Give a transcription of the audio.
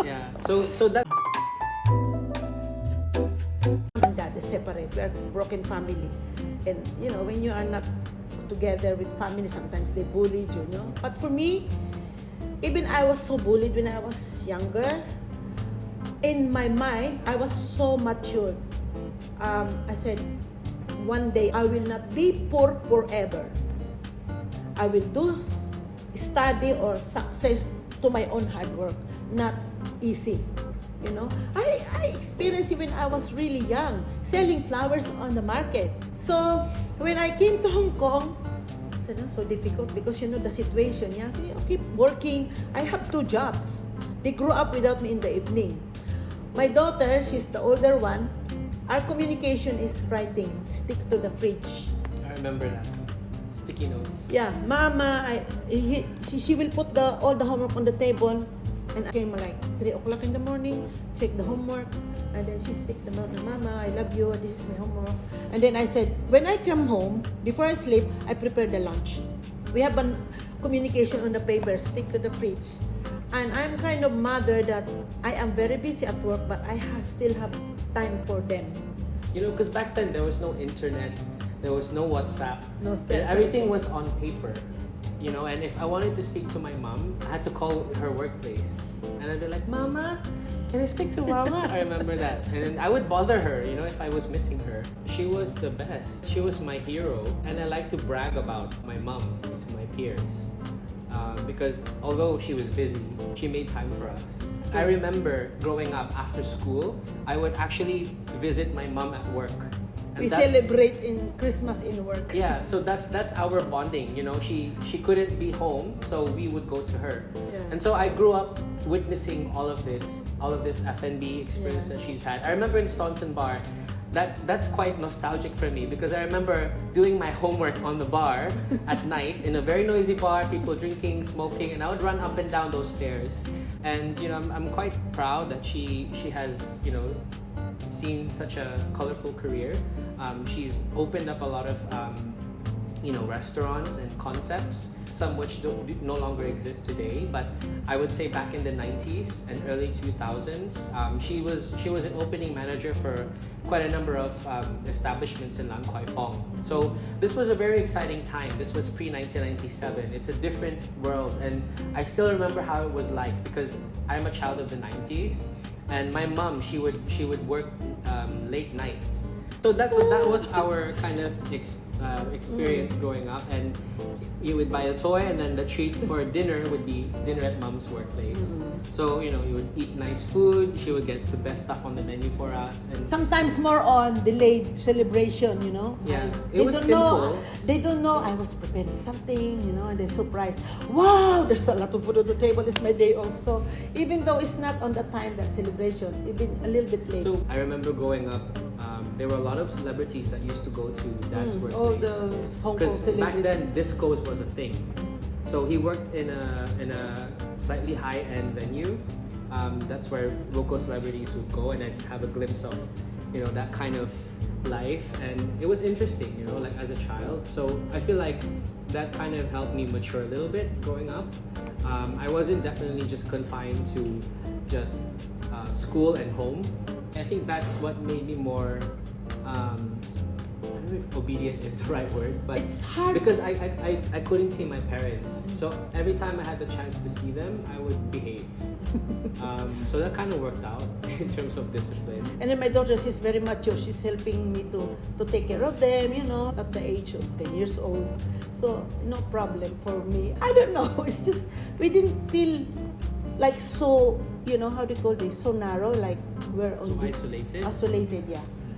Yeah. So that. And dad is separate. We're a broken family. And, you know, when you are not together with family, sometimes they bully you, you know. But for me, even I was so bullied when I was younger. In my mind, I was so mature. I said, one day I will not be poor forever. I will do study or success to my own hard work. Not easy. You know, I experienced it when I was really young, selling flowers on the market. So when I came to Hong Kong, I said, "That's so difficult because you know the situation." Yeah, so I keep working. I have 2 jobs. They grew up without me in the evening. My daughter, she's the older one. Our communication is writing. Stick to the fridge. I remember that. Sticky notes. Yeah, Mama, she will put all the homework on the table. And I came like 3 o'clock in the morning, check the homework, and then she stick the note, Mama, I love you, this is my homework. And then I said, when I come home, before I sleep, I prepare the lunch. We have a communication on the paper, stick to the fridge. And I'm kind of mother that I am very busy at work, but I still have time for them. You know, because back then there was no internet, there was no WhatsApp. No everything was on paper. You know, and if I wanted to speak to my mom, I had to call her workplace. And I'd be like, Mama, can I speak to Mama? I remember that. And then I would bother her, you know, if I was missing her. She was the best. She was my hero. And I like to brag about my mom to my peers. Because although she was busy, she made time for us. I remember growing up after school, I would actually visit my mom at work. We celebrate in Christmas in work. Yeah, so that's our bonding. You know, she couldn't be home, so we would go to her. Yeah. And so I grew up witnessing all of this F&B experience that she's had. I remember in Staunton Bar, that's quite nostalgic for me because I remember doing my homework on the bar at night in a very noisy bar, people drinking, smoking, and I would run up and down those stairs. And you know, I'm quite proud that she has, you know, seen such a colorful career. She's opened up a lot of you know, restaurants and concepts, some which no longer exist today. But I would say back in the 90s and early 2000s, she was an opening manager for quite a number of establishments in Lan Kwai Fong. So this was a very exciting time. This was pre-1997. It's a different world, and I still remember how it was like because I'm a child of the 90s. And my mom, she would work late nights. So that was our kind of experience growing up. And you would buy a toy, and then the treat for dinner would be dinner at mom's workplace. So you know, you would eat nice food. She would get the best stuff on the menu for us. And sometimes more on delayed celebration, you know. Yeah, it was simple. They don't know I was preparing something, you know, and they're surprised. Wow, there's a lot of food on the table. It's my day off. So even though it's not on the time that celebration, even a little bit late. So I remember growing up, there were a lot of celebrities that used to go to Dad's workplace. All the Hong Kong Because back celebrities. then, discos was a thing. So he worked in a slightly high-end venue. That's where local celebrities would go, and I'd have a glimpse of, you know, that kind of life. And it was interesting, you know, like as a child. So I feel like that kind of helped me mature a little bit growing up. I wasn't definitely just confined to just school and home. I think that's what made me more, I don't know if obedient is the right word, but It's hard. because I couldn't see my parents. So every time I had the chance to see them, I would behave. So that kind of worked out in terms of discipline. And then my daughter, she's very mature. She's helping me to take care of them, you know, at the age of 10 years old. So no problem for me. I don't know. It's just, we didn't feel like so, you know, how do you call this? So narrow, like we're on So this isolated. Isolated, yeah.